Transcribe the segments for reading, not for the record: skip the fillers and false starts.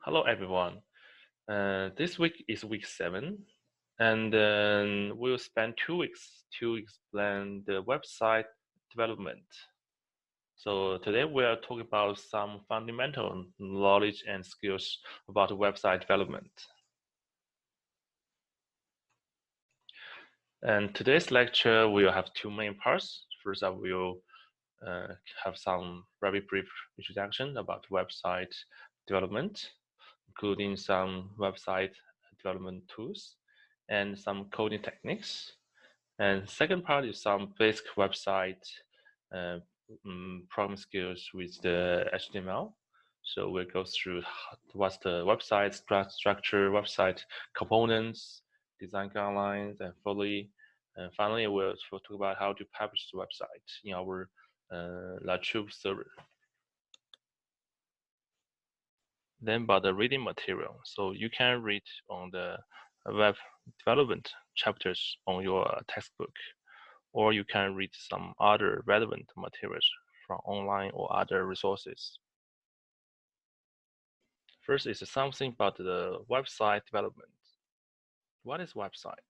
Hello, everyone. This week is week 7, and we'll spend 2 weeks to explain the website development. So today we are talking about some fundamental knowledge and skills about website development. And today's lecture will have 2 main parts. First, I will have some very brief introduction about website development, including some website development tools and some coding techniques. And second part is some basic website programming skills with the HTML. So we'll go through what's the website structure, website components, design guidelines, and finally we'll talk about how to publish the website in our LaTube server. Then about the reading material. So you can read on the web development chapters on your textbook, or you can read some other relevant materials from online or other resources. First is something about the website development. What is website?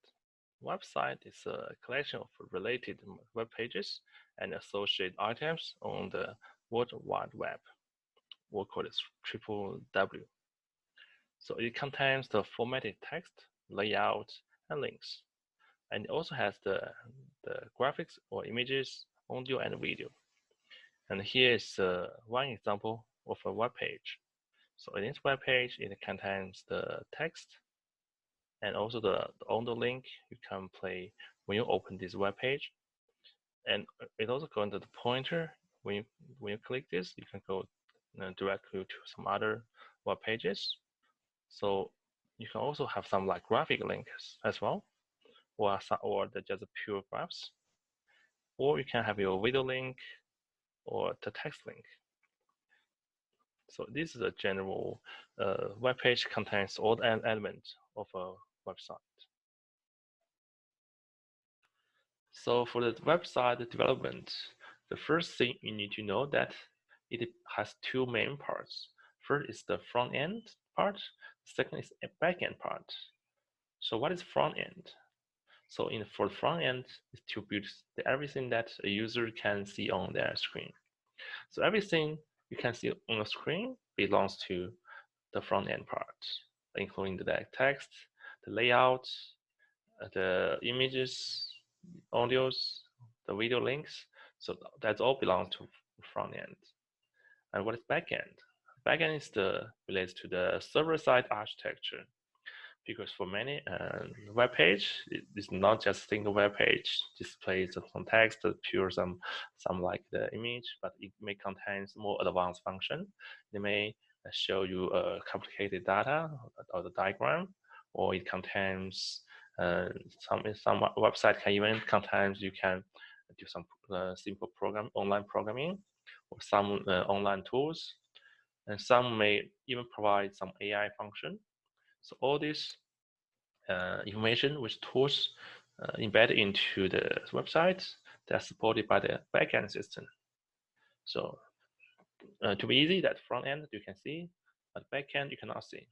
Website is a collection of related web pages and associated items on the World Wide Web. We'll call it www. So it contains the formatted text, layout, and links. And it also has the graphics or images, audio, and video. And here is one example of a web page. So in this web page, it contains the text and also the audio link you can play when you open this web page. And it also goes to the pointer. When you click this, you can go directly to some other web pages. So you can also have some like graphic links as well, or just pure graphs. Or you can have your video link or the text link. So this is a general web page contains all the elements of a website. So for the website development, the first thing you need to know that it has 2 main parts. First is the front end part. Second is a back end part. So what is front end? So for the front end is to build everything that a user can see on their screen. So everything you can see on the screen belongs to the front end part, including the text, the layout, the images, audios, the video links. So that all belongs to front end. And what is back end? Back end is relates to the server-side architecture, because for many web page, it's not just single web page displays some text, pure some like the image, but it may contain more advanced function. It may show you complicated data or the diagram, or it contains some website can even contains you can do some simple online programming, or some online tools, and some may even provide some AI function. So all this information with tools embedded into the website that are supported by the backend system. So to be easy, that front end you can see, but backend you cannot see.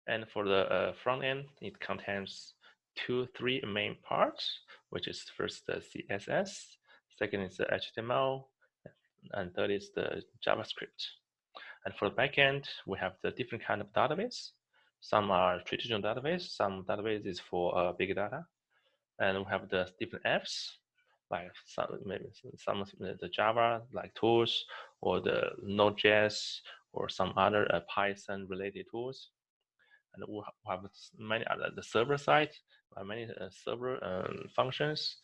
And for the front end, it contains 3 main parts, which is first the CSS, second is the HTML, and third is the JavaScript. And for the backend, we have the different kind of database. Some are traditional database, some database is for big data. And we have the different apps, like maybe some of the Java like tools, or the Node.js, or some other Python related tools. And we have many other the server side, many server functions.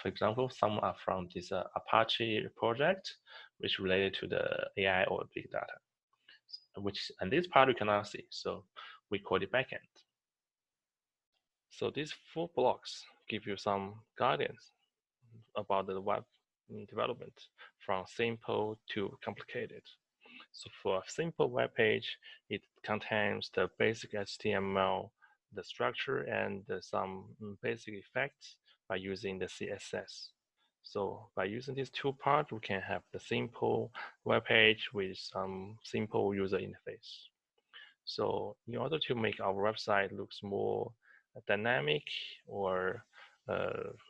For example, some are from this Apache project, which related to the AI or big data. And this part we cannot see, so we call it backend. So these 4 blocks give you some guidance about the web development, from simple to complicated. So for a simple web page, it contains the basic HTML, the structure, and some basic effects by using the CSS. So by using these 2 parts, we can have the simple web page with some simple user interface. So in order to make our website looks more dynamic or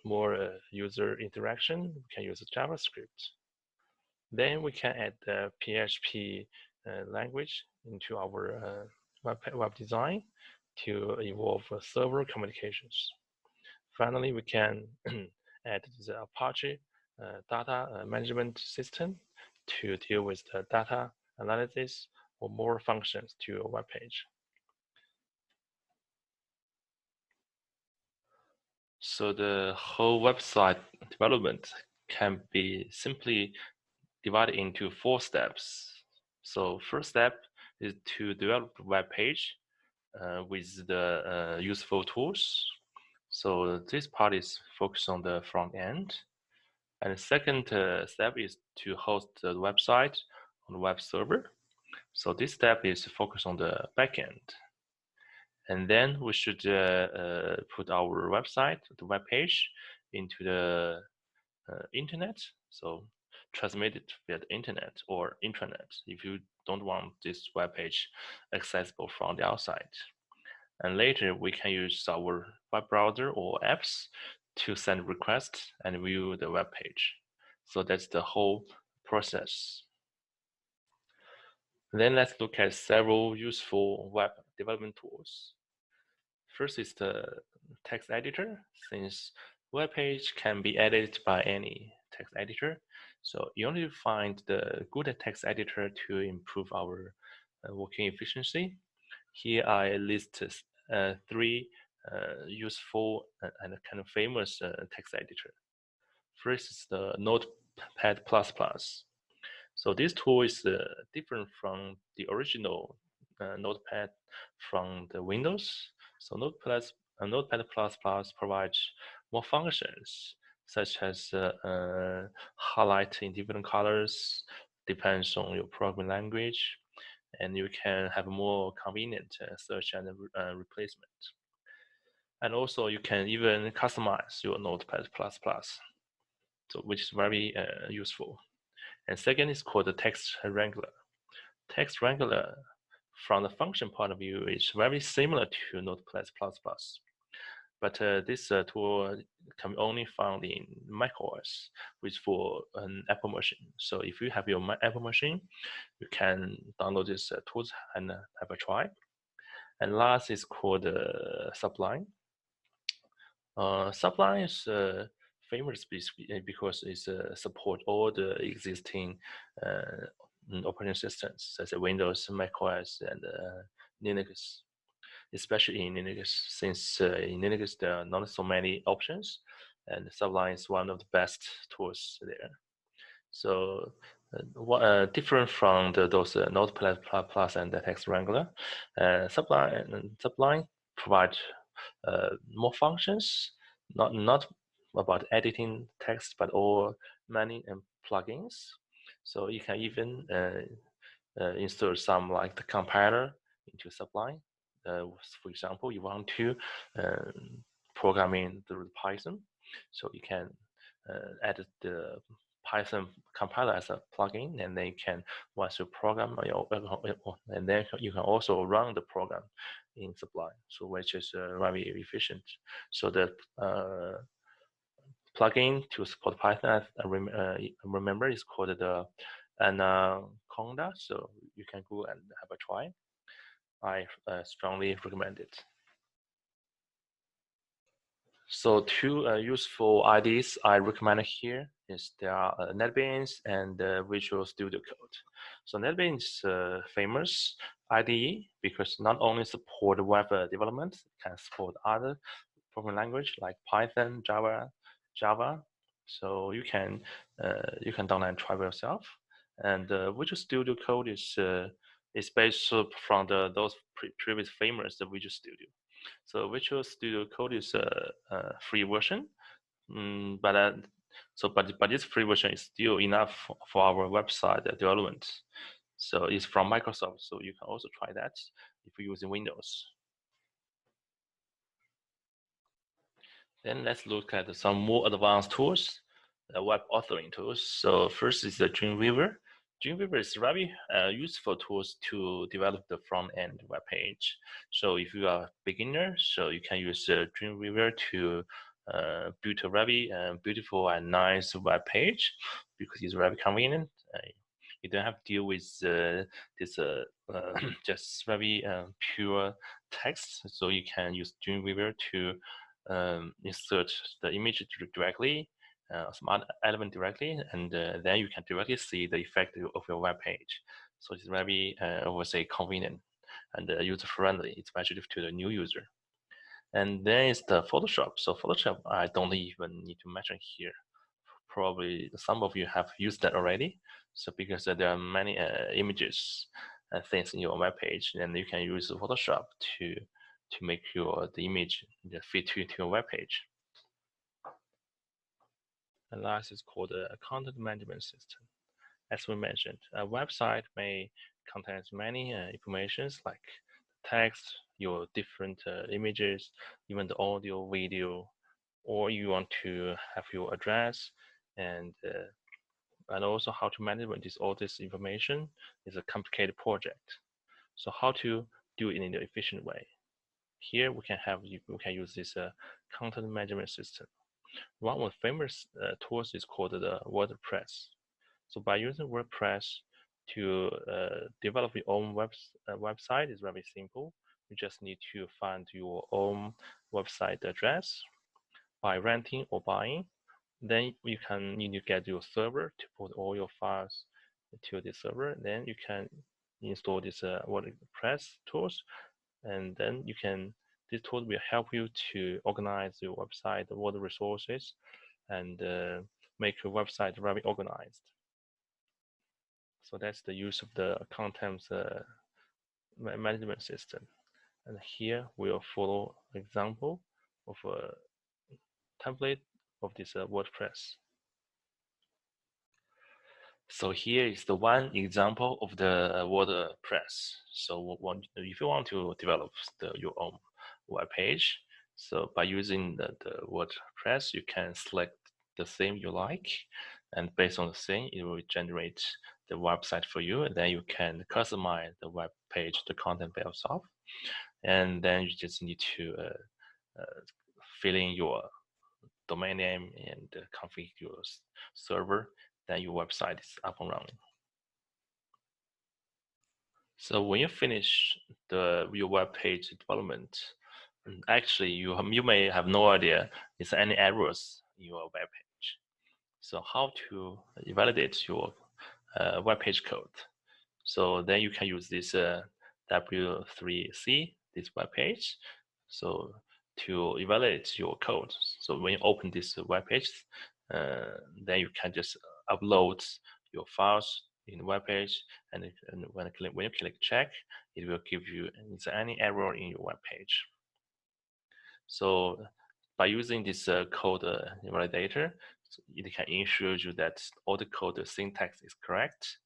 more user interaction, we can use JavaScript. Then we can add the PHP language into our web design to involve server communications. Finally, we can add the Apache data management system to deal with the data analysis or more functions to your web page. So the whole website development can be simply divided into 4 steps. So first step is to develop the web page with the useful tools. So this part is focused on the front end. And the second step is to host the website on the web server. So this step is focused on the backend. And then we should put our website, the web page, into the internet. So transmit it via the internet or intranet if you don't want this web page accessible from the outside. And later we can use our web browser or apps to send requests and view the web page. So that's the whole process. Then let's look at several useful web development tools. First is the text editor, since web page can be edited by any text editor. So you only find the good text editor to improve our working efficiency. Here I list 3 useful and kind of famous text editor. First is the Notepad++. So this tool is different from the original Notepad from the Windows. So Notepad++ provides more functions, such as highlight in different colors, depends on your programming language, and you can have more convenient search and replacement. And also you can even customize your Notepad++, so which is very useful. And second is called the Text Wrangler. Text Wrangler, from the function point of view, is very similar to Notepad++. But this tool can be only found in macOS, which is for an Apple machine. So if you have your Apple machine, you can download this tools and have a try. And last is called Sublime. Sublime is famous because it support all the existing operating systems such as Windows, macOS, and Linux, especially in Linux, since in Linux there are not so many options, and Sublime is one of the best tools there. So different from those Notepad++ and the Text Wrangler, Sublime provide more functions, not about editing text, but all many plugins. So you can even install some like the compiler into Sublime. For example, you want to program in the Python, so you can add the Python compiler as a plugin, and then you can once you program, and then you can also run the program in Sublime, so which is very efficient. So the plugin to support Python, remember, is called the Anaconda. So you can go and have a try. I strongly recommend it. So 2 useful IDEs I recommend here is there are NetBeans and Visual Studio Code. So NetBeans is famous IDE because not only support web development, can support other programming language like Python, Java. So you can download and try by yourself. And Visual Studio Code is based from those previous famous Visual Studio. So Visual Studio Code is a free version, but this free version is still enough for our website development. So it's from Microsoft, so you can also try that if you're using Windows. Then let's look at some more advanced tools, web authoring tools. So first is the Dreamweaver. Dreamweaver is very useful tools to develop the front-end web page. So if you are a beginner, so you can use Dreamweaver to build a very beautiful and nice web page because it's very convenient. You don't have to deal with this just very pure text. So you can use Dreamweaver to insert the image directly, some other element directly, and then you can directly see the effect of your web page. So it's very, I would say, convenient and user friendly, especially to the new user. And then is the Photoshop. So Photoshop, I don't even need to mention here. Probably some of you have used that already. So because there are many images and things in your web page, and you can use Photoshop to make the image fit to your web page. And last is called a content management system. As we mentioned, a website may contain many informations like text, your different images, even the audio, video, or you want to have your address and also how to manage all this information is a complicated project. So how to do it in an efficient way? Here we can use this content management system. One of the famous tools is called the WordPress. So by using WordPress to develop your own website is very simple. You just need to find your own website address by renting or buying. Then you need to get your server to put all your files to the server. Then you can install this WordPress tools, and then this tool will help you to organize your website, all the resources, and make your website very organized. So that's the use of the content management system. And here we'll follow an example of a template of this WordPress. So here is the one example of the WordPress. So if you want to develop your own web page, so by using the WordPress, you can select the theme you like, and based on the theme, it will generate the website for you, and then you can customize the web page, the content by yourself, and then you just need to fill in your domain name and configure your server, then your website is up and running. So when you finish your web page development, actually you may have no idea is there any errors in your web page. So how to validate your web page code? So then you can use this W3C, this web page, so to evaluate your code. So when you open this web page, then you can just upload your files in the web page, and when you click check, it will give you is there any error in your web page. So by using this code validator, it can ensure you that all the code syntax is correct,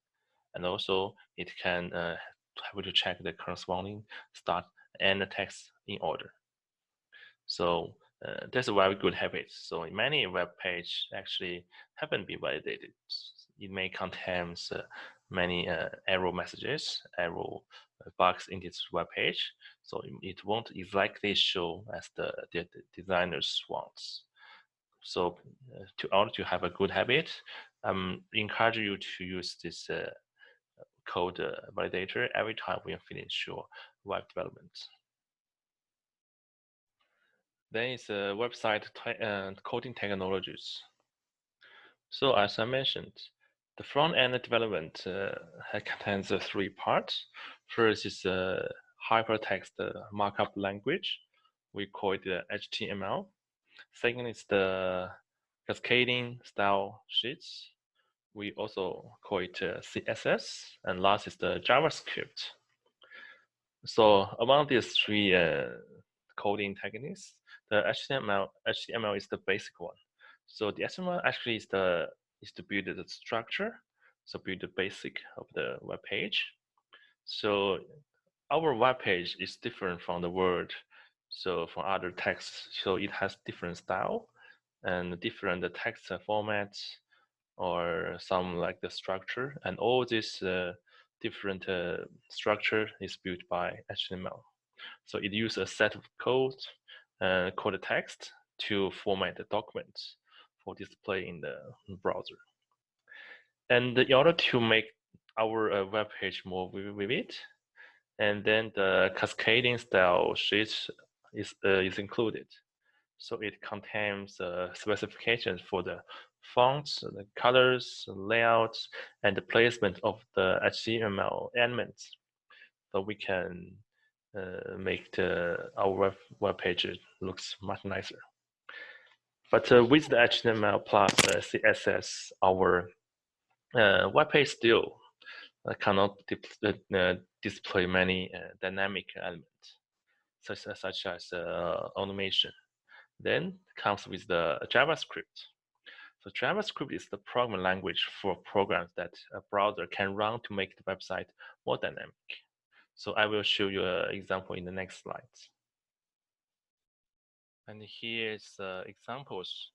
and also it can help you to check the corresponding start and the text in order. So that's a very good habit. So many web pages actually haven't been validated. It may contain many error messages, error bugs in this web page. So it won't exactly show as the designers wants. So to order to have a good habit, encourage you to use this code validator every time we finish your web development. Then is website coding technologies. So as I mentioned, the front-end development contains three parts. First is hypertext markup language. We call it HTML. Second is the cascading style sheets. We also call it CSS. And last is the JavaScript. So among these three coding techniques, the HTML is the basic one. So the HTML actually is to build the structure, so build the basic of the web page. So our web page is different from the Word, so from other texts. So it has different style and different text formats. or some like the structure, and all this different structure is built by HTML. So it uses a set of code called text to format the documents for display in the browser. And in order to make our web page more vivid, and then the cascading style sheet is included. So it contains specifications for the fonts, the colors, layouts, and the placement of the HTML elements. So we can make our web page looks much nicer. But with the HTML plus CSS, our web page still cannot display many dynamic elements, such as automation. Then comes with the JavaScript. So JavaScript is the programming language for programs that a browser can run to make the website more dynamic. So I will show you an example in the next slides. And here's examples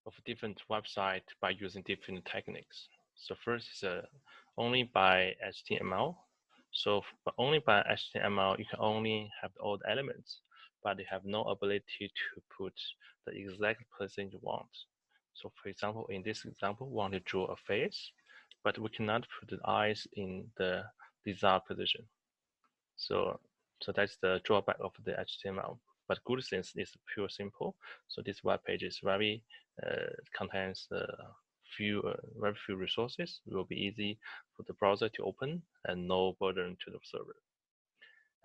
of different websites by using different techniques. So first is only by HTML. So only by HTML, you can only have all the elements, but you have no ability to put the exact position you want. So for example, in this example, we want to draw a face, but we cannot put the eyes in the desired position. So that's the drawback of the HTML. But good thing is pure simple. So this web page is very contains very few resources. It will be easy for the browser to open and no burden to the server.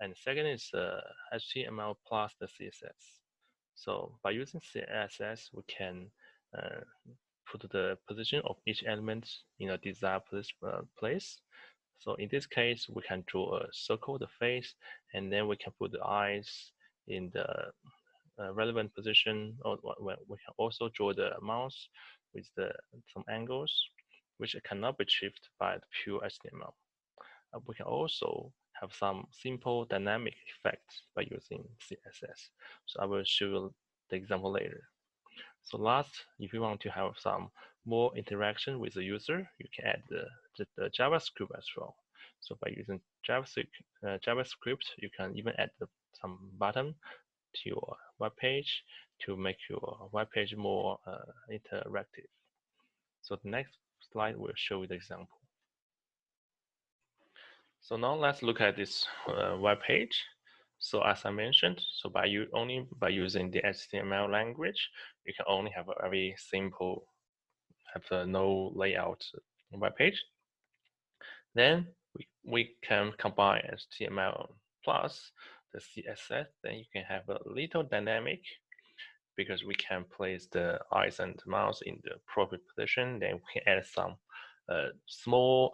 And second is HTML plus the CSS. So by using CSS, we can put the position of each element in a desired place. So in this case, we can draw a circle, the face, and then we can put the eyes in the relevant position. Or we can also draw the mouse with some angles, which cannot be achieved by the pure HTML. We can also have some simple dynamic effects by using CSS. So I will show you the example later. So last, if you want to have some more interaction with the user, you can add the JavaScript as well. So by using JavaScript, you can even add some button to your web page to make your web page more interactive. So the next slide will show you the example. So now let's look at this web page. So as I mentioned, so only by using the HTML language, you can only have a very simple, have no layout web page. Then we can combine HTML plus the CSS. Then you can have a little dynamic because we can place the eyes and mouse in the appropriate position. Then we can add some small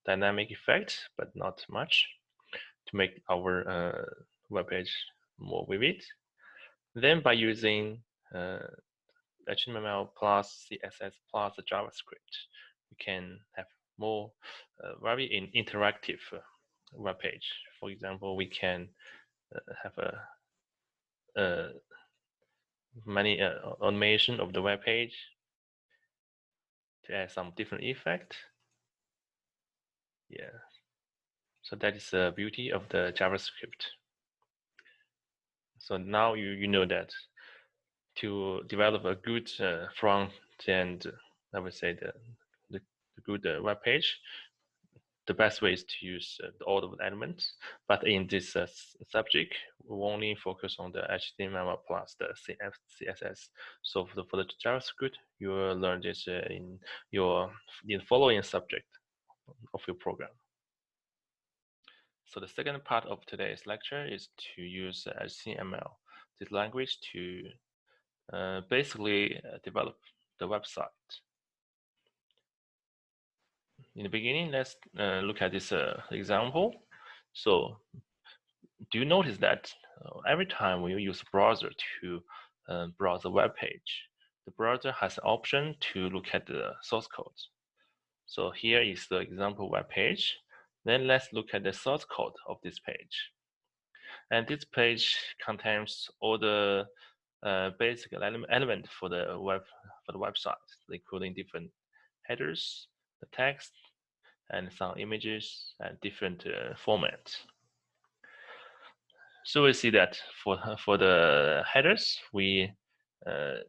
dynamic effect, but not much, to make our web page more vivid. Then by using HTML plus CSS plus JavaScript, we can have more very interactive web page. For example, we can have many automation of the web page to add some different effect. Yeah. So that is the beauty of the JavaScript. So now you know that to develop a good front end, I would say the good web page, the best way is to use all of the elements. But in this subject, we only focus on the HTML plus the CSS. So for the JavaScript, you will learn this in the following subject of your program. So the second part of today's lecture is to use HTML, this language, to basically develop the website. In the beginning, let's look at this example. So do you notice that every time when you use a browser to browse a web page, the browser has an option to look at the source code. So here is the example web page. Then let's look at the source code of this page. And this page contains all the basic element for the website, including different headers, the text, and some images and different formats. So we see that for the headers, we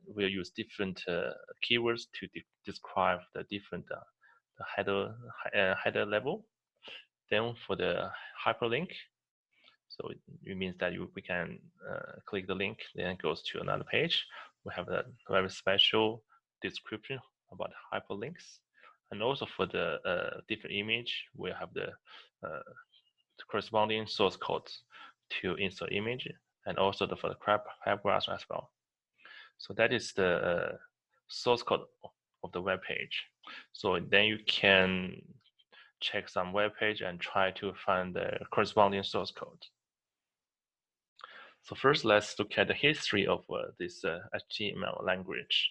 will use different keywords to describe the different the header level. Then for the hyperlink, so it means that we can click the link, then it goes to another page. We have a very special description about hyperlinks. And also for the different image, we have the corresponding source codes to insert image, and also for the paragraphs as well. So that is the source code of the web page. So then you can check some web page and try to find the corresponding source code. So first, let's look at the history of this HTML language.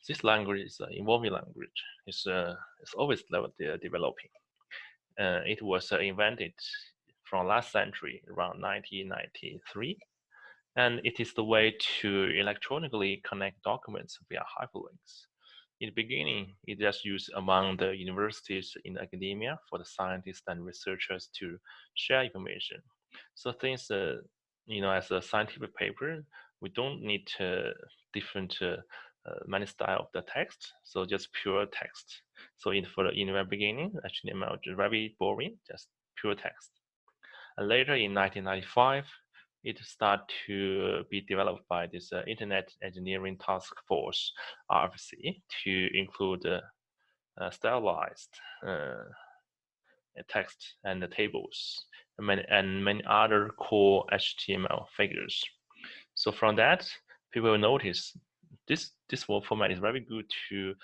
This language is an evolving language. It's always developing. It was invented from last century, around 1993, and it is the way to electronically connect documents via hyperlinks. In the beginning, it just used among the universities in academia for the scientists and researchers to share information. So things, as a scientific paper, we don't need different many style of the text, so just pure text. So in the very beginning, HTML is very boring, just pure text. And later in 1995, it started to be developed by this Internet Engineering Task Force, RFC, to include stylized text and the tables and many other core HTML figures. So from that, people will notice this format is very good to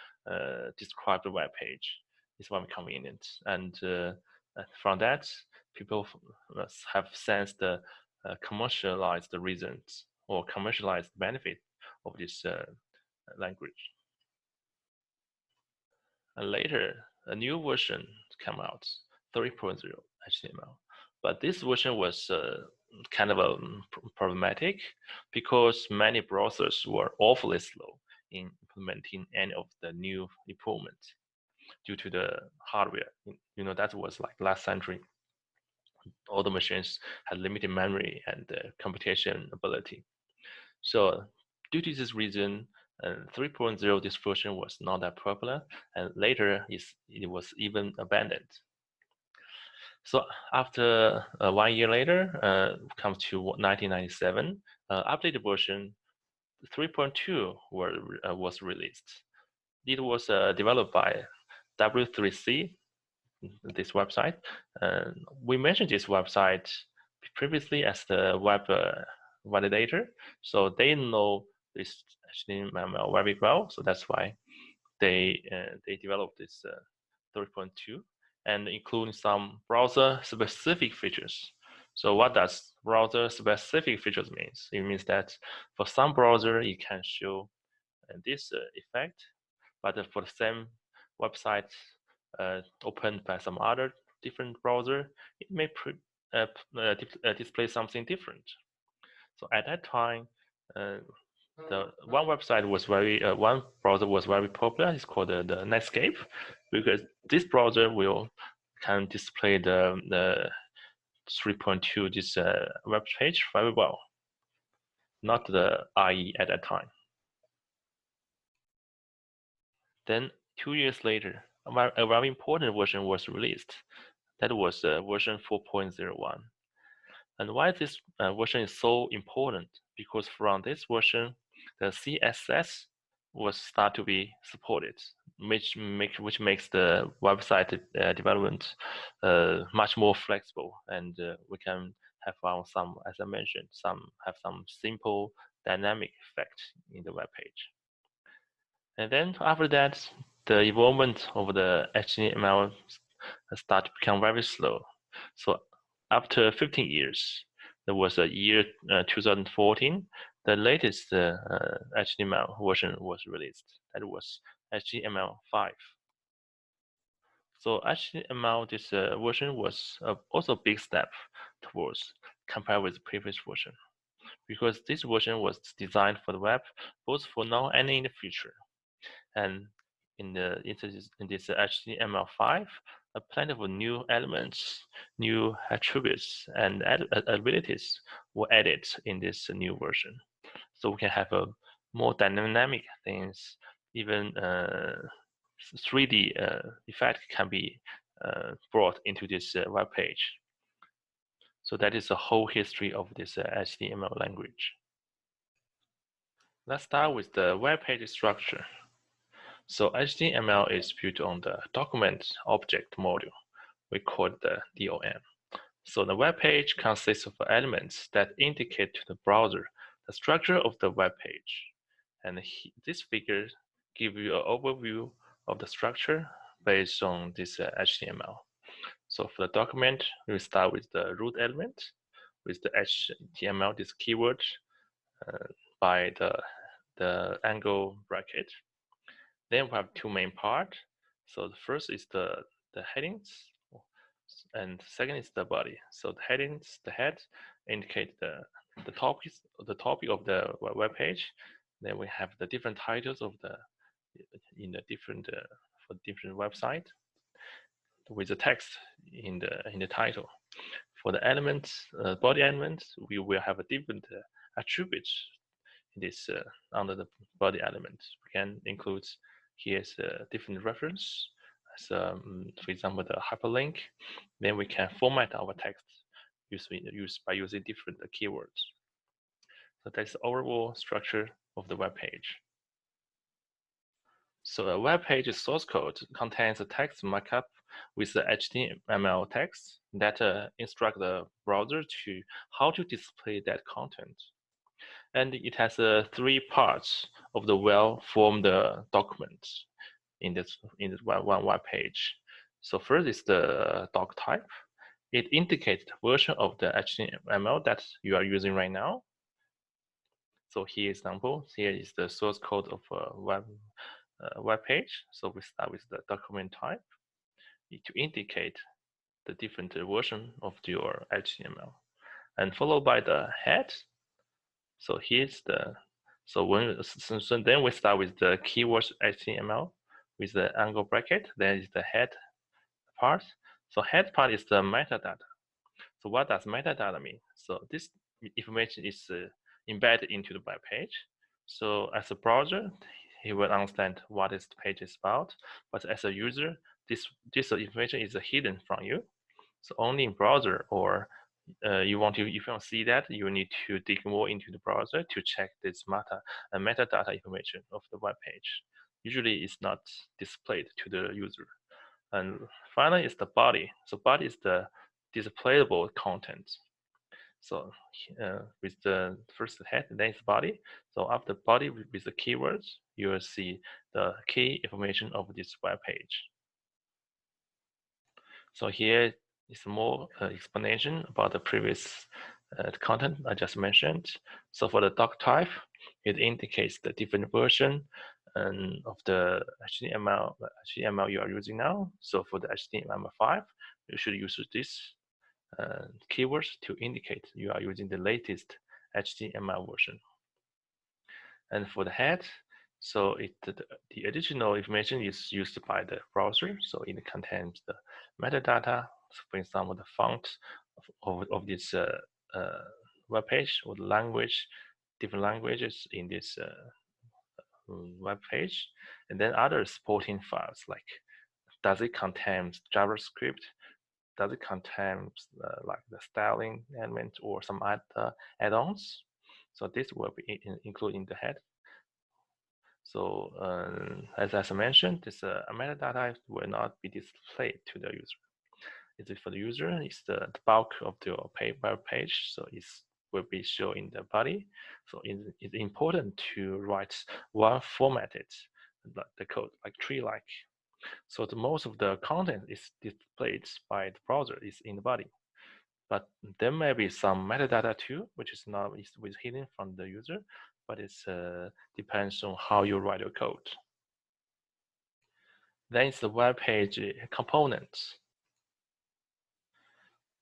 describe the web page. It's very convenient, and from that, people have sensed the commercialized reasons or commercialized benefit of this language. And later, a new version came out, 3.0 HTML. But this version was kind of problematic because many browsers were awfully slow in implementing any of the new improvements due to the hardware. That was like last century. All the machines had limited memory and computation ability. So due to this reason, 3.0 this version was not that popular, and later it was even abandoned. So after 1 year later, comes to 1997, updated version 3.2 was released. It was developed by W3C, this website. We mentioned this website previously as the web validator, so they know this HTML very well. So that's why they developed this 3.2 and including some browser-specific features. So what does browser-specific features means? It means that for some browser, it can show this effect, but for the same website opened by some other different browser, it may display something different. So at that time, the one website was one browser was very popular. It's called the Netscape, because this browser can display the 3.2 this web page very well, not the IE at that time. Then 2 years later, a very important version was released. That was version 4.01. And why this version is so important? Because from this version, the CSS was start to be supported, which makes the website development much more flexible, and we can have some, as I mentioned, have some simple dynamic effect in the web page. And then after that, the involvement of the HTML start to become very slow. So after 15 years, there was a year 2014, the latest HTML version was released. That was HTML5. So HTML, this version was also a big step towards compared with the previous version, because this version was designed for the web, both for now and in the future. And in this HTML5, plenty of new elements, new attributes, and abilities were added in this new version. So we can have a more dynamic things, even 3D effect can be brought into this web page. So that is the whole history of this HTML language. Let's start with the web page structure. So HTML is built on the document object module. We call it the DOM. So the web page consists of elements that indicate to the browser the structure of the web page. And this figure gives you an overview of the structure based on this HTML. So for the document, we start with the root element, with the HTML, this keyword by the angle bracket. Then we have two main parts. So the first is the headings, and second is the body. So the headings, the head indicate the topic of the web page. Then we have the different titles of the in the different for different website with the text in the title. For the elements, body elements, we will have a different attributes in this under the body element. We can include here's a different reference, as for example the hyperlink. Then we can format our text by using different keywords. So that's the overall structure of the web page. So a web page source code contains a text markup with the HTML text that instruct the browser to how to display that content. And it has three parts of the well-formed document in this one web page. So first is the doc type. It indicates the version of the HTML that you are using right now. So here example, here is the source code of a web page. So we start with the document type to indicate the different version of your HTML, and followed by the head. So here's the so then we start with the keywords HTML with the angle bracket. Then is the head part. So head part is the metadata. So what does metadata mean? So this information is embedded into the web page. So as a browser, he will understand what this page is about. But as a user, this information is hidden from you. So only in browser, or if you want to see that, you need to dig more into the browser to check this metadata information of the web page. Usually, it's not displayed to the user. And finally, is the body. So body is the displayable content. So with the first head, then it's body. So after body with the keywords, you will see the key information of this web page. So here is more explanation about the previous content I just mentioned. So for the doc type, it indicates the different version of the HTML you are using now. So for the HTML5, you should use this keywords to indicate you are using the latest HTML version. And for the head, so the additional information is used by the browser. So it contains the metadata, so for example, the font of this web page, or the language, different languages in this web page, and then other supporting files like does it contain JavaScript, does it contain like the styling element or some other add-ons. So this will be included in the head. So as I mentioned, this metadata will not be displayed to the user. It's for the user, it's the bulk of your web page, so it will be shown in the body. So it's important to write well formatted the code, like tree-like. So the most of the content is displayed by the browser is in the body. But there may be some metadata too, which is hidden from the user, but it depends on how you write your code. Then it's the web page components.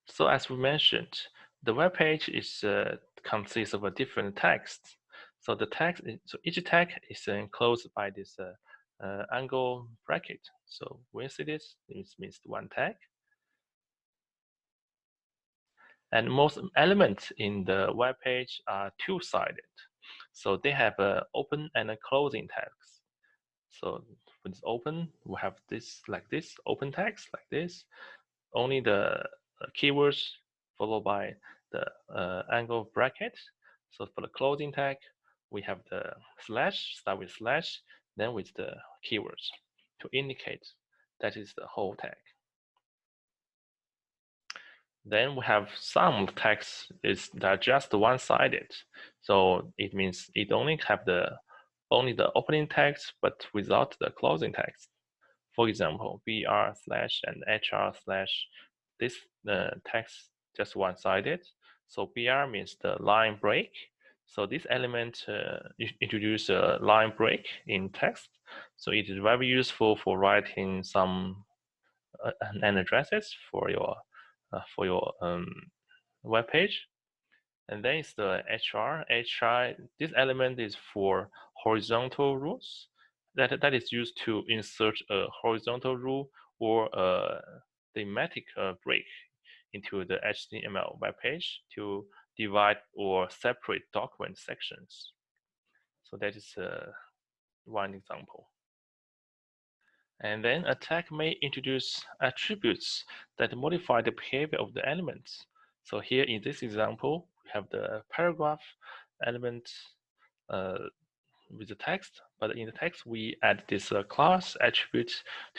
So as we mentioned, the web page consists of a different text. So the text, so each tag is enclosed by this angle bracket. So when you see this, it means one tag. And most elements in the web page are two-sided. So they have a open and a closing tags. So when it's open, we have this like this, open tags like this. Only the keywords followed by the angle bracket. So for the closing tag, we have the slash, start with slash, then with the keywords to indicate that is the whole tag. Then we have some tags that are just one-sided. So it means it only have the opening tags, but without the closing tags. For example, br slash and hr slash, this text just one-sided. So br means the line break. So this element introduce a line break in text. So it is very useful for writing some an addresses for your web page. And then it's the HR. This element is for horizontal rules. That is used to insert a horizontal rule or a thematic break into the HTML web page to divide or separate document sections. So that is one example. And then a tag may introduce attributes that modify the behavior of the elements. So here in this example, we have the paragraph element with the text, but in the text we add this class attribute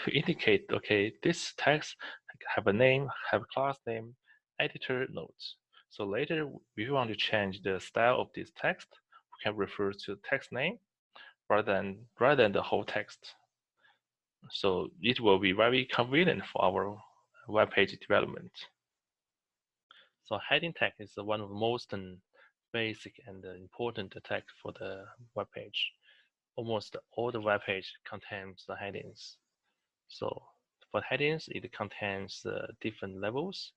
to indicate, okay, this text have a name, have a class name, editor notes. So later, if you want to change the style of this text, we can refer to text name rather than the whole text. So it will be very convenient for our web page development. So heading tag is one of the most basic and important tag for the web page. Almost all the web page contains the headings. So for headings, it contains different levels.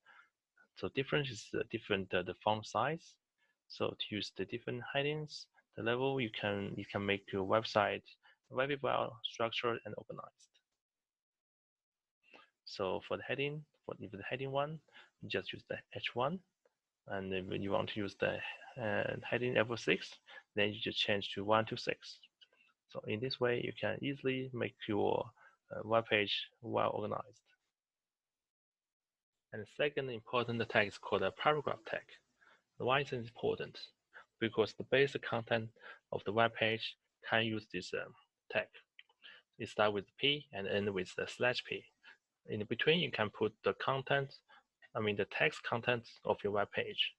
So different is different the font size. So to use the different headings, the level you can make your website very well structured and organized. So for the heading, for the heading one, you just use the H1. And if you want to use the heading level 6, then you just change to 1 to 6. So in this way, you can easily make your web page well organized. And the second important tag is called a paragraph tag. Why is it important? Because the basic content of the web page can use this tag. It starts with P and end with the /P. In between, you can put the content, the text content of your web page.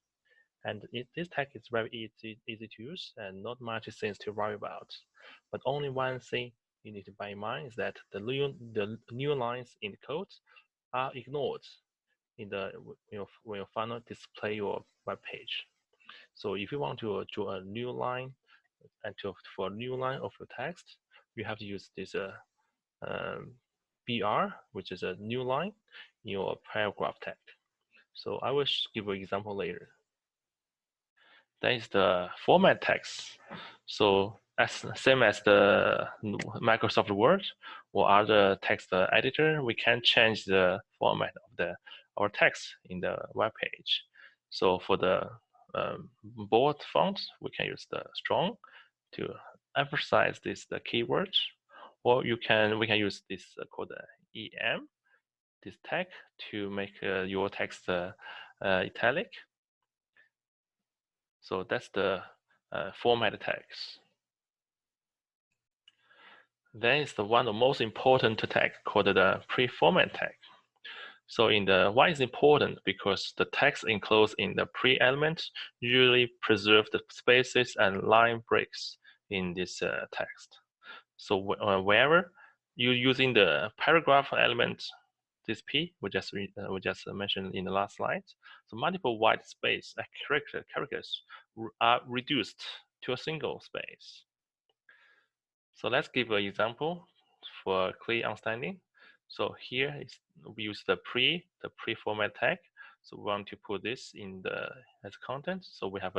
And this tag is very easy to use and not much things to worry about. But only one thing you need to bear in mind is that the new lines in the code are ignored in the when you finally display your web page. So if you want to draw a new line and for a new line of your text, you have to use this BR, which is a new line in your paragraph tag. So I will give you an example later. That is the format text. So same as the Microsoft Word or other text editor, we can change the format of our text in the web page. So for the bold font, we can use the strong to emphasize the keywords, or we can use this called EM, this tag to make your text italic. So that's the format tags. Then is the one of the most important tag called the pre-format tag. So why is important? Because the text enclosed in the pre-element usually preserve the spaces and line breaks in this text. So wherever you're using the paragraph element, this P we just mentioned in the last slide. So multiple white space characters are reduced to a single space. So let's give an example for clear understanding. So here we use the pre-format tag. So we want to put this in as content. So we have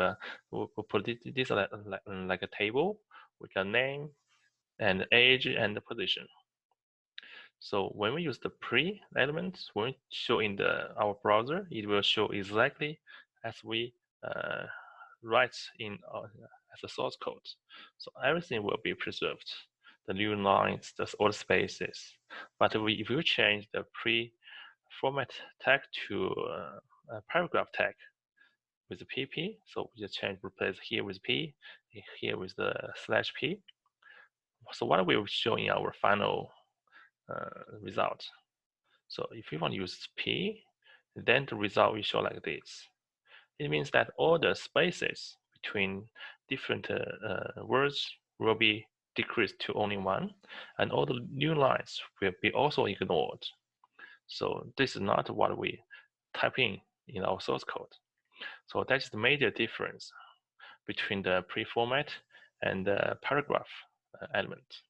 we'll put this like a table with a name, and age and the position. So when we use the pre element, when we show in our browser, it will show exactly as we write in as a source code. So everything will be preserved, the new lines, all the spaces. But if you change the pre-format tag to a paragraph tag with the pp, so we just change, replace here with p, here with the /p. So what we will show in our final result. So if you want to use p, then the result will show like this. It means that all the spaces between different words will be decreased to only one, and all the new lines will be also ignored. So this is not what we type in our source code. So that's the major difference between the pre-format and the paragraph element.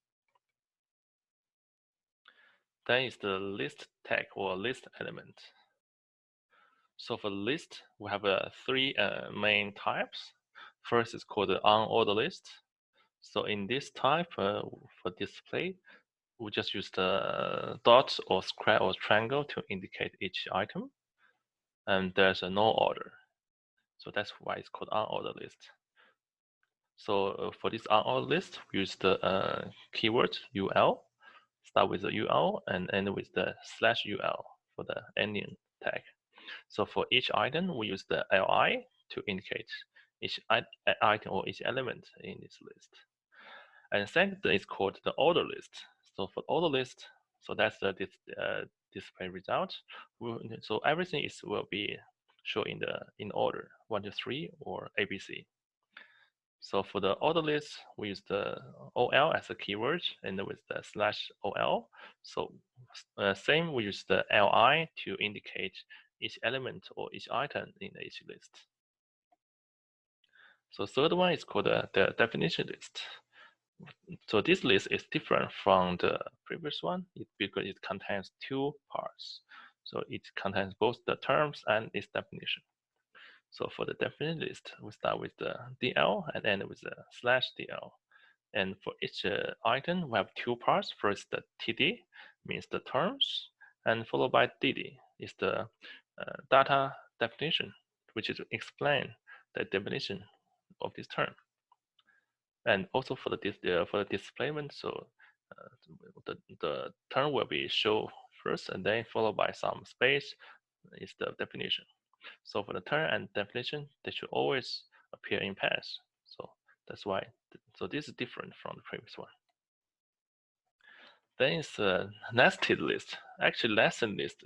Then is the list tag or list element. So for list, we have three main types. First is called the unordered list. So in this type, for display, we just use the dot or square or triangle to indicate each item. And there's no order. So that's why it's called unordered list. So for this unordered list, we use the keyword UL, start with the UL and end with the /UL for the ending tag. So for each item, we use the LI to indicate each item or each element in this list. And second is called the order list. So for order list, so that's the display result. So everything will be shown in order 1 to 3 or ABC. So for the order list, we use the OL as a keyword and with the /OL. So same, we use the LI to indicate each element or each item in each list. So third one is called the definition list. So this list is different from the previous one because it contains two parts. So it contains both the terms and its definition. So for the definition list, we start with the DL and end with the /DL. And for each item, we have two parts. First, the TD means the terms, and followed by DD is the data definition, which is to explain the definition of this term. And also for the displayment, so the term will be shown first, and then followed by some space is the definition. So for the term and definition, they should always appear in pairs. So that's why. So this is different from the previous one. Then it's a nested list. Actually, nested list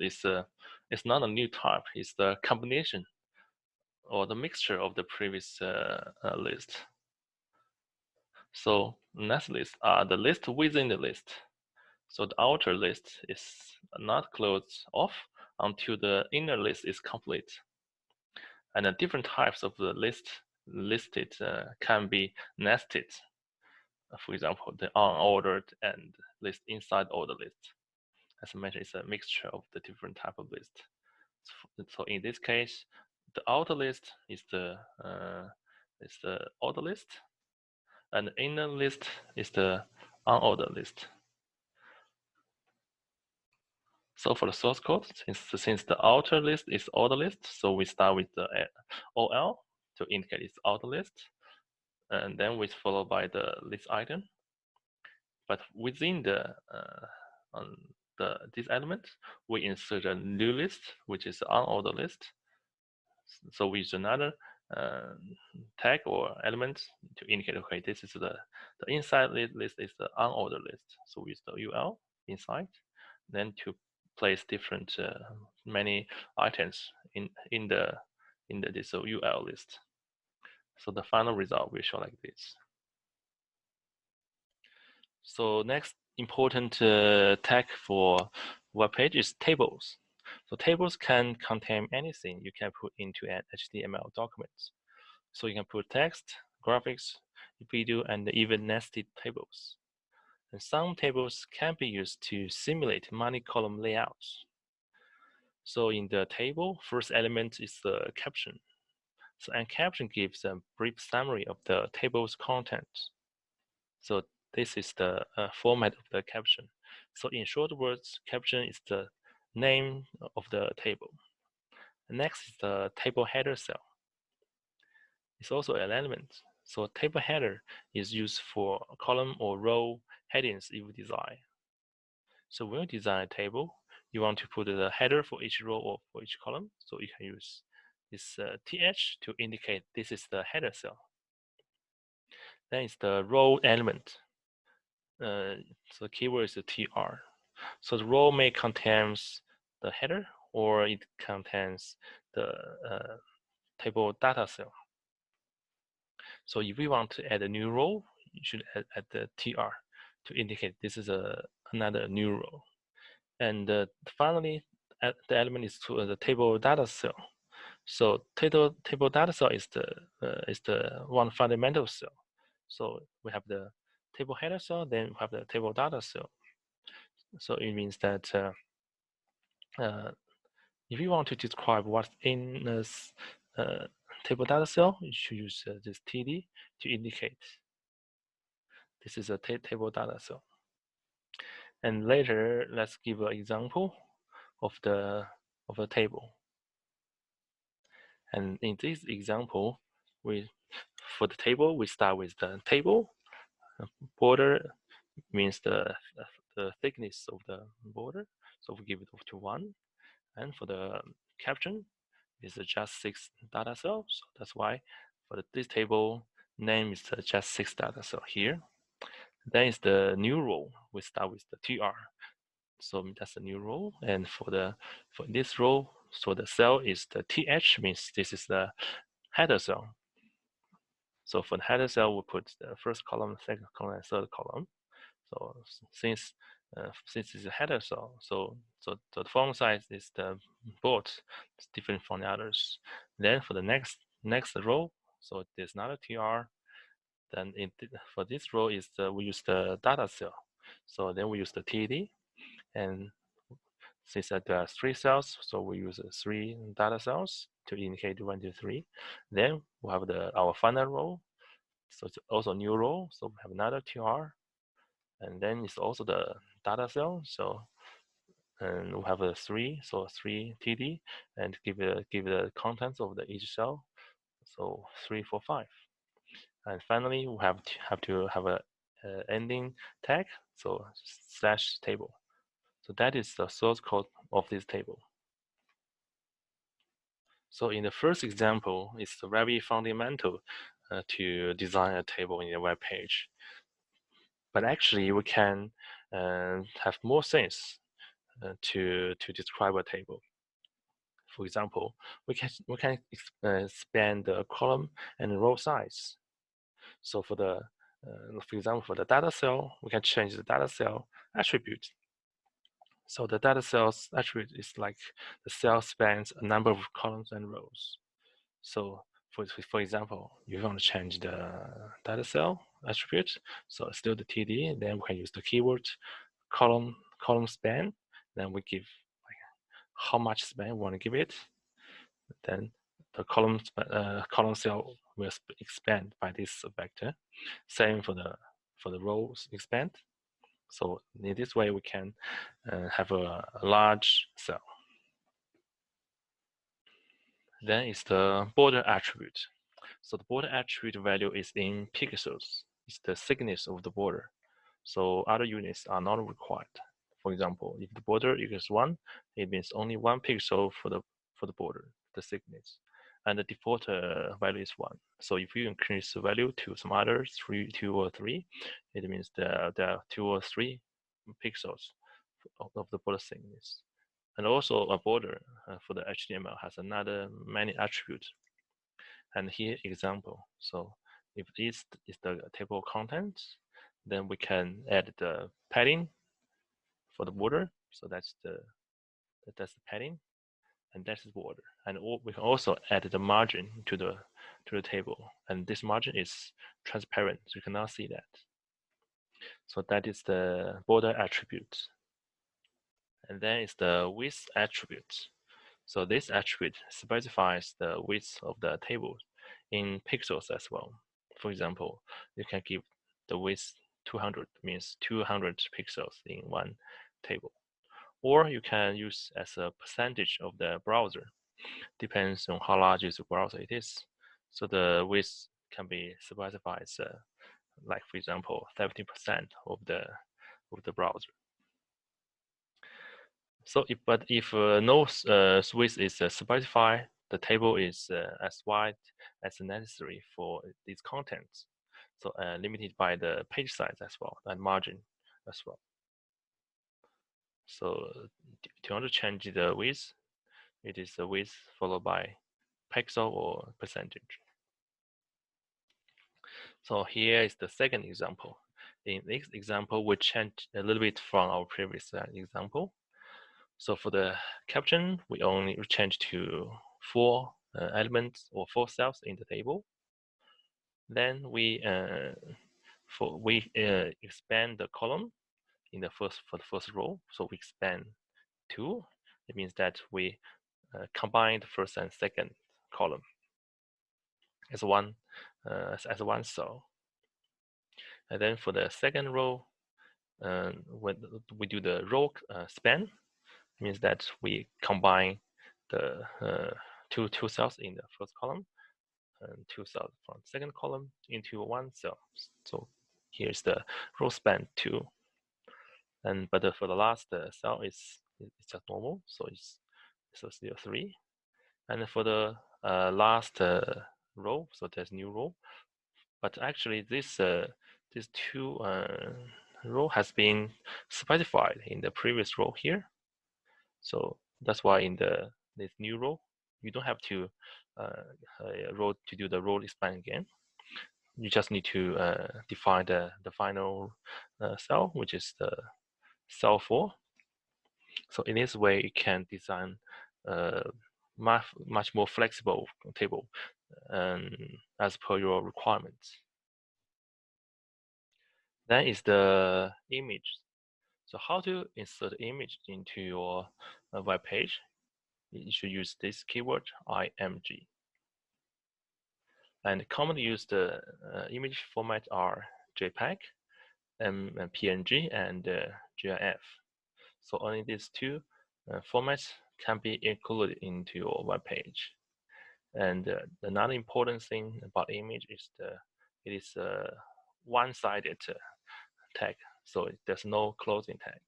is not a new type. It's the combination or the mixture of the previous list. So nested lists are the list within the list. So the outer list is not closed off until the inner list is complete. And the different types of the list listed can be nested. For example, the unordered and list inside order list. As I mentioned, it's a mixture of the different type of list. So in this case, the outer list is the order list, and the inner list is the unordered list. So for the source code, since the outer list is order list, so we start with the OL to indicate it's outer list, and then we follow by the list item. But within this element, we insert a new list, which is the unordered list. So we use another tag or element to indicate, okay, this is the inside list is the unordered list. So we use the UL inside, then to place different many items in this UL list. So the final result will show like this. So next important tag for web page is tables. So tables can contain anything you can put into an HTML document. So you can put text, graphics, video, and even nested tables. And some tables can be used to simulate multi-column layouts. So in the table, first element is the caption. So and caption gives a brief summary of the table's content. So this is the format of the caption. So in short words, caption is the name of the table. Next is the table header cell. It's also an element. So table header is used for column or row headings if you design. So when you design a table, you want to put the header for each row or for each column. So you can use this th to indicate this is the header cell. Then it's the row element. So the keyword is the tr. So the row may contains the header or it contains the table data cell. So if we want to add a new row, you should add the tr to indicate this is another new row. And finally, the element is to the table data cell. So table data cell is the one fundamental cell. So we have the table header cell, then we have the table data cell. So it means that if you want to describe what's in this table data cell, you should use this TD to indicate this is a table data cell. And later, let's give an example of the table. And in this example, for the table, we start with the table. Border means the thickness of the border, so we give it to 1. And for the caption, it's just 6 data cells. So that's why for this table name is just 6 data cell here. Then is the new row. We start with the tr. So that's the new row. And for this row, so the cell is the th, means this is the header cell. So for the header cell, we put the first column, second column, and third column. So since it's a header cell, so the font size is the bold, it's different from the others. Then for the next row, so there's another tr. Then for this row is we use the data cell. So then we use the TD, and since there are 3 cells, so we use 3 data cells to indicate 1, 2, 3. Then we have our final row. So it's also new row. So we have another tr, and then it's also the data cell. So and we have a 3, so 3 TD, and give the contents of each cell. So 3, 4, 5. And finally, we have to have a ending tag, so /table. So that is the source code of this table. So in the first example, it's very fundamental to design a table in a web page. But actually, we can have more things to describe a table. For example, we can expand the column and row size. So for example, for the data cell, we can change the data cell attribute. So the data cell's attribute is like the cell spans a number of columns and rows. So for example, if you want to change the data cell attribute, so still the TD, then we can use the keyword column span. Then we give like how much span we want to give it. Then the column cell will expand by this vector. Same for the rows expand. So in this way, we can have a large cell. Then is the border attribute. So the border attribute value is in pixels. It's the thickness of the border. So other units are not required. For example, if the border equals 1, it means only 1 pixel for the border, the thickness. And the default value is 1. So if you increase the value to some other 2 or 3, it means there are 2 or 3 pixels of the border thickness. And also a border for the HTML has another many attributes. And here example. So if this is the table contents, then we can add the padding for the border. So that's the padding, and that's the border. And we can also add the margin to the table, and this margin is transparent, so you cannot see that. So that is the border attribute. And then is the width attribute. So this attribute specifies the width of the table in pixels as well. For example, you can give the width 200 means 200 pixels in one table. Or you can use as a percentage of the browser. Depends on how large is the browser it is. So the width can be specified as like for example 70% of the browser. So if no width is specified, the table is as wide as necessary for these contents. So limited by the page size as well and margin as well. So if you want to change the width, it is the width followed by pixel or percentage. So here is the second example. In this example, we change a little bit from our previous example. So for the caption, we only change to 4 elements or 4 cells in the table. Then we expand the column for the first row. So we expand 2. It means that we combine the first and second column as one cell. And then for the second row, when we do the row span, means that we combine the two cells in the first column and 2 cells from the second column into one cell. So here's the row span 2. And but for the last cell it's just normal, so it's still 3. And for the last row, so there's new row. But actually this 2 row has been specified in the previous row here. So that's why in this new row, you don't have to row to do the row span again. You just need to define the final cell, which is the cell 4. So in this way, you can design a much more flexible table as per your requirements. Then is the image. So how to insert image into your web page? You should use this keyword img. And commonly used image format are JPEG, PNG, and GIF. So only these 2 formats can be included into your web page. And another important thing about image is it is a one-sided tag, so there's no closing tag.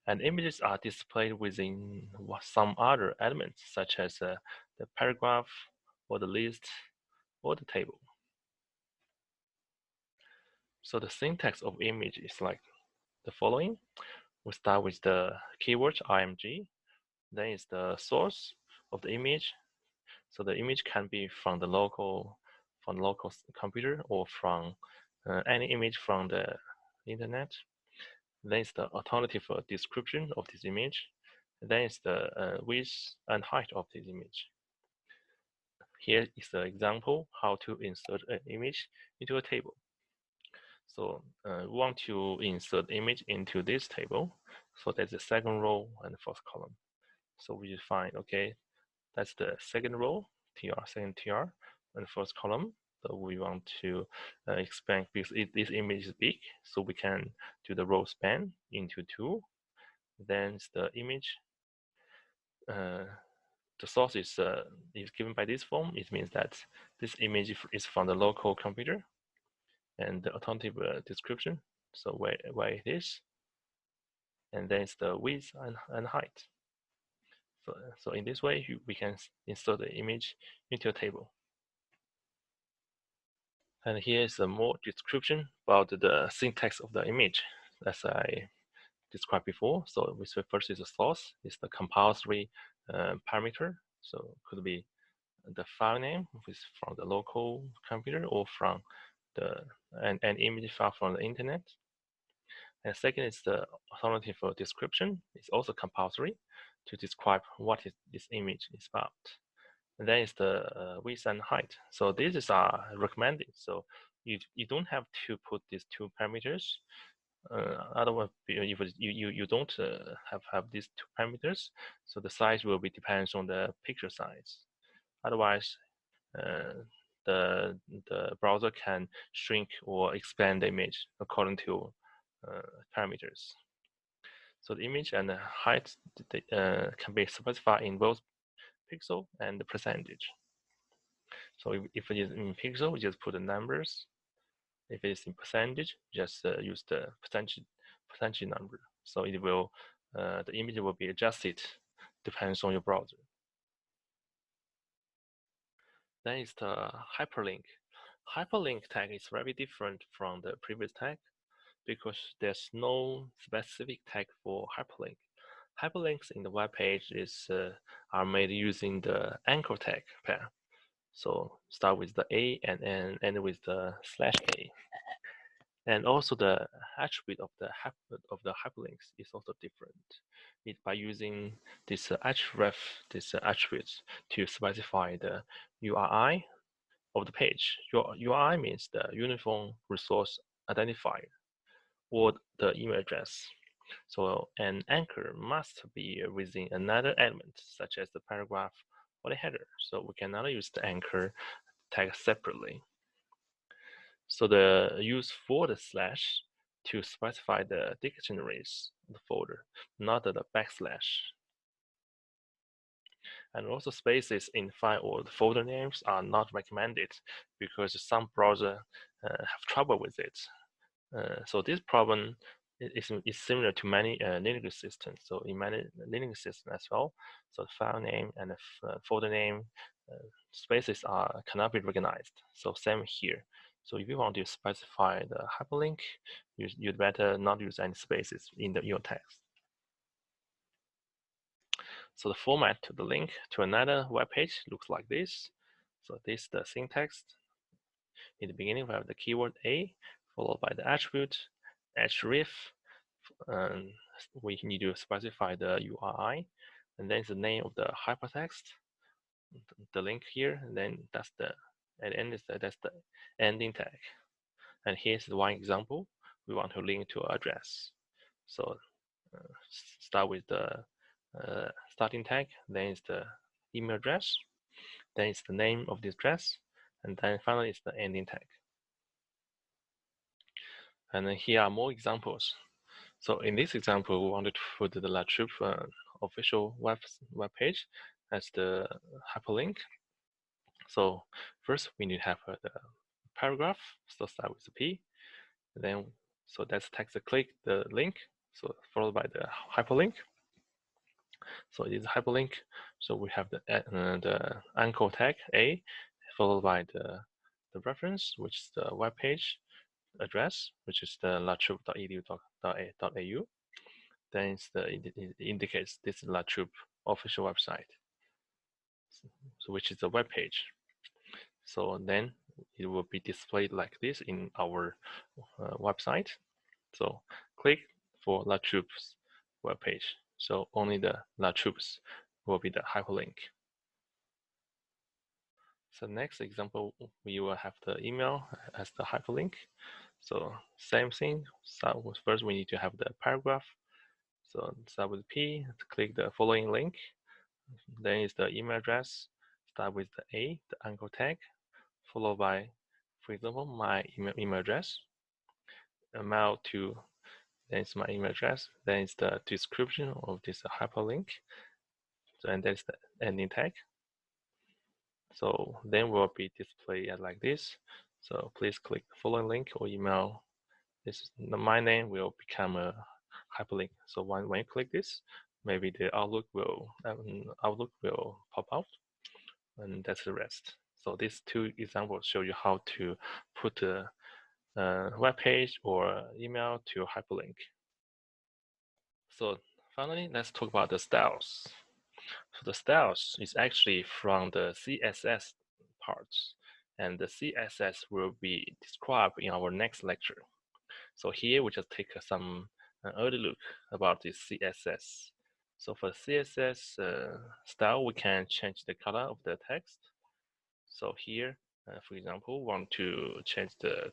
And images are displayed within some other elements, such as the paragraph, or the list, or the table. So the syntax of image is like the following. We start with the keyword img, then is the source of the image. So the image can be from the local computer or from any image from the internet. Then is the alternative description of this image. Then is the width and height of this image. Here is the example how to insert an image into a table. So we want to insert image into this table. So that's the second row and the first column. So we define, okay, that's the second row, second tr, and first column. So we want to expand because this image is big, so we can do the row span into 2. Then the image, the source is given by this form. It means that this image is from the local computer, and the alternative description, so where it is, and then it's the width and height. So in this way, we can insert the image into a table. And here is a more description about the syntax of the image, as I described before. So we say first is the source, is the compulsory parameter. So it could be the file name, which is from the local computer or from an image file from the internet. And second is the alternative description. It's also compulsory to describe what this image is about. And then is the width and height. So these are recommended. So you don't have to put these 2 parameters. Otherwise, if you don't have these 2 parameters, so the size will be depends on the picture size. Otherwise, the browser can shrink or expand the image according to parameters. So the image and the height can be specified in both pixel and the percentage. So if it is in pixel, just put the numbers. If it is in percentage, just use the percentage number. So it will the image will be adjusted depends on your browser. Then is the hyperlink. Hyperlink tag is very different from the previous tag because there's no specific tag for hyperlink. Hyperlinks in the web page are made using the anchor tag pair. So start with the A and end with the /A. And also the attribute of the hyperlinks is also different. It by using this href, this attributes to specify the URI of the page. Your URI means the Uniform Resource Identifier or the email address. So an anchor must be within another element, such as the paragraph or the header. So we cannot use the anchor tag separately. So the use forward slash to specify the dictionaries of the folder, not the backslash. And also spaces in file or the folder names are not recommended because some browsers have trouble with it. So this problem is similar to many Linux systems. So in many Linux systems as well, so the file name and the folder name spaces cannot be recognized. So same here. So if you want to specify the hyperlink, you'd better not use any spaces in your text. So the format to the link to another web page looks like this. So this is the syntax. In the beginning, we have the keyword A, followed by the attribute, href. We need to specify the URI, and then the name of the hypertext, the link here, and then that's the at the end that's the ending tag. And here's one example. We want to link to address. So start with the starting tag, then is the email address, then it's the name of this address, and then finally it's the ending tag. And then here are more examples. So in this example, we wanted to put the La Troupe official web page as the hyperlink. So first we need to have the paragraph. So start with the P. Then so that's text click the link. So followed by the hyperlink. So it is hyperlink. So we have the anchor tag A, followed by the reference, which is the web page address, which is the latroupe.edu.au. Then it indicates this is La Troupe official website, so which is the web page. So then it will be displayed like this in our website. So click for La Troupe's web page. So only the La Troupe's will be the hyperlink. So next example, we will have the email as the hyperlink. So same thing. So first we need to have the paragraph. So start with P, click the following link. Then is the email address. Start with the A, the anchor tag, followed by, for example, my email address. Mail to, then it's my email address. Then it's the description of this hyperlink. So, and that's the ending tag. So then will be displayed like this. So please click the following link or email. My name will become a hyperlink. So when you click this, maybe the Outlook will pop out, and that's the rest. So these two examples show you how to put a web page or email to hyperlink. So finally, let's talk about the styles. So the styles is actually from the CSS parts, and the CSS will be described in our next lecture. So here we just take some early look about this CSS. So for CSS style, we can change the color of the text. So here, for example, want to change the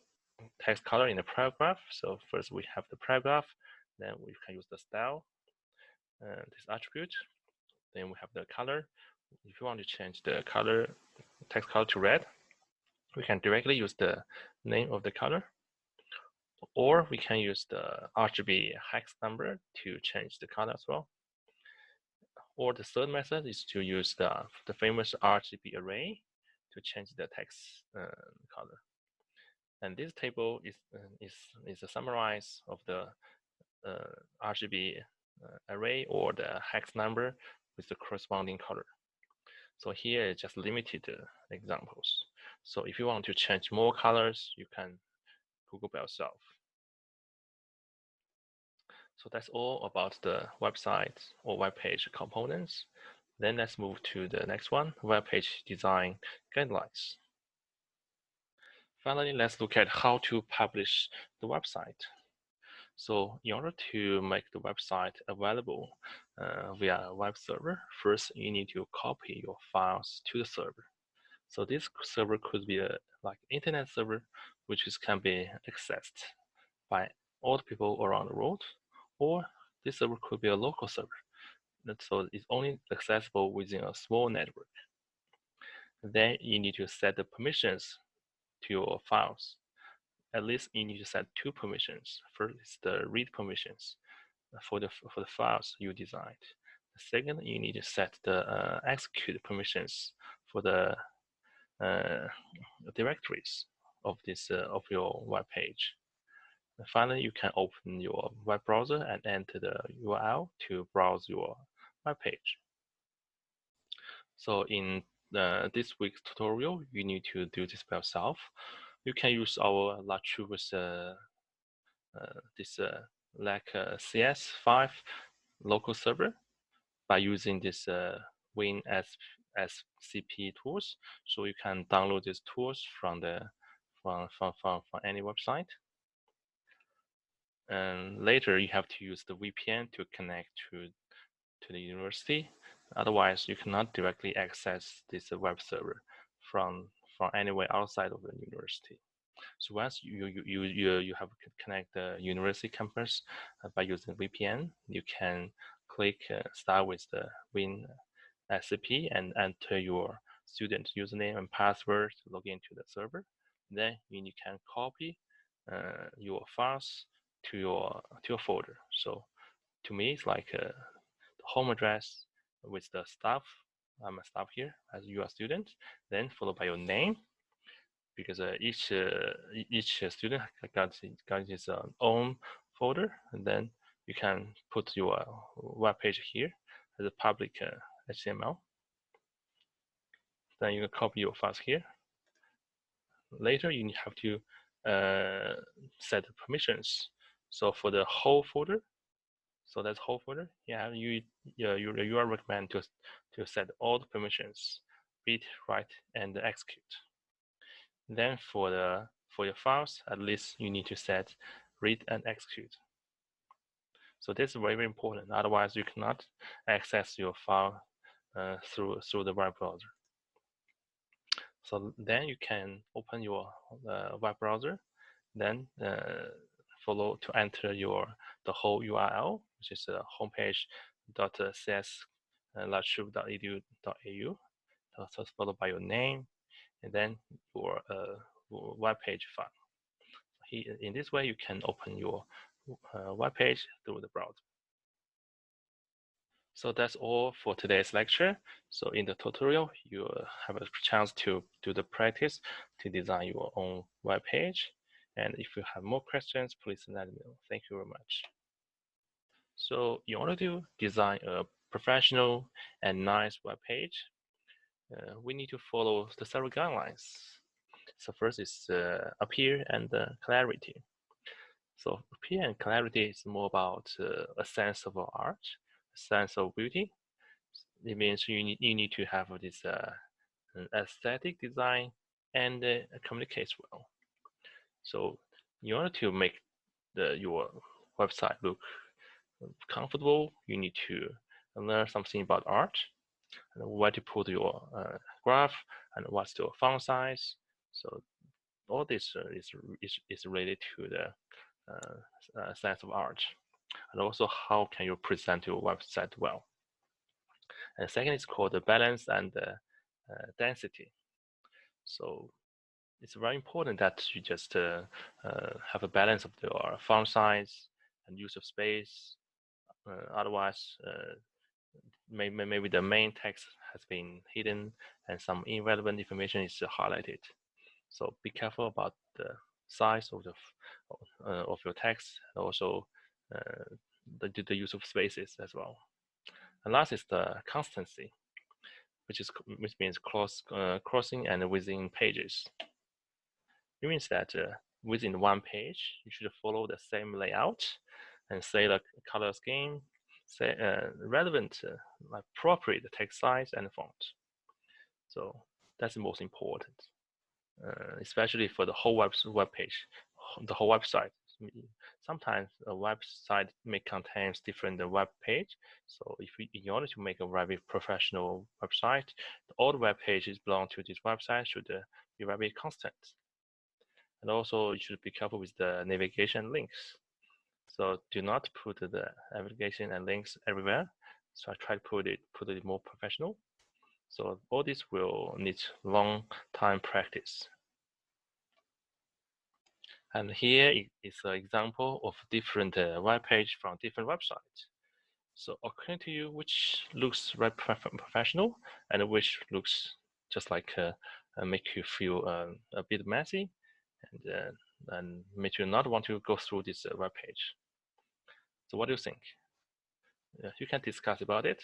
text color in the paragraph. So first we have the paragraph, then we can use the style, this attribute. Then we have the color. If you want to change the color, text color to red, We can directly use the name of the color, or we can use the RGB hex number to change the color as well. Or the third method is to use the famous RGB array to change the text color. And this table is a summarize of the RGB array or the hex number with the corresponding color. So here is just limited examples. So if you want to change more colors, you can Google by yourself. So that's all about the website or web page components. Then let's move to the next one, web page design guidelines. Finally, let's look at how to publish the website. So in order to make the website available via a web server, first you need to copy your files to the server. So this server could be a like internet server, which can be accessed by all the people around the world, or this server could be a local server. So it's only accessible within a small network. Then you need to set the permissions to your files. At least you need to set 2 permissions. First is the read permissions for the files you designed. Second, you need to set the execute permissions for the directories of this of your web page. And finally, you can open your web browser and enter the URL to browse your web page. So in this week's tutorial, you need to do this by yourself. You can use our Latrue's like CS5 local server by using this WinSCP tools. So you can download these tools from any website. And later you have to use the VPN to connect to the university. Otherwise, you cannot directly access this web server from anywhere outside of the university. So once you have connect the university campus by using VPN, you can click start with the WinSCP and enter your student username and password to log into the server. Then you can copy your files to your folder. So to me, it's like the home address with the staff. I'm a staff here as you are a student. Then followed by your name, because each student got his own folder, and then you can put your web page here as a public HTML. Then you can copy your files here. Later, you have to set permissions. So for the whole folder, so that's whole folder. Yeah, you are recommend to set all the permissions: read, write, and execute. Then for your files, at least you need to set read and execute. So this is very, very important. Otherwise, you cannot access your file through the web browser. So then you can open your web browser, then follow to enter the whole URL, which is homepage.cs.latruve.edu.au. So followed by your name, and then your web page file. In this way, you can open your web page through the browser. So that's all for today's lecture. So in the tutorial, you have a chance to do the practice to design your own web page. And if you have more questions, please let me know. Thank you very much. So in order to design a professional and nice web page, we need to follow the several guidelines. So first is appear and clarity. So appear and clarity is more about a sense of art, a sense of beauty. It means you need to have this aesthetic design and communicates well. So in order to make your website look comfortable, you need to learn something about art and where to put your graph and what's your font size. So all this is related to the sense of art, and also how can you present your website well. And second is called the balance and density. So it's very important that you just have a balance of your font size and use of space. Otherwise, maybe the main text has been hidden and some irrelevant information is highlighted. So be careful about the size of your text, and also the use of spaces as well. And last is the constancy, which means crossing and within pages. It means that within one page, you should follow the same layout and say the color scheme, say relevant, appropriate text size and font. So that's the most important, especially for the whole web page, the whole website. Sometimes a website may contain different web page. So in order to make a very professional website, all the web pages belong to this website should be very constant. And also you should be careful with the navigation links. So do not put the navigation and links everywhere. So I try to put it more professional. So all this will need long time practice. And here is an example of different web page from different websites. So according to you, which looks very professional and which looks just like make you feel a bit messy and make you not want to go through this web page. So what do you think? You can discuss about it.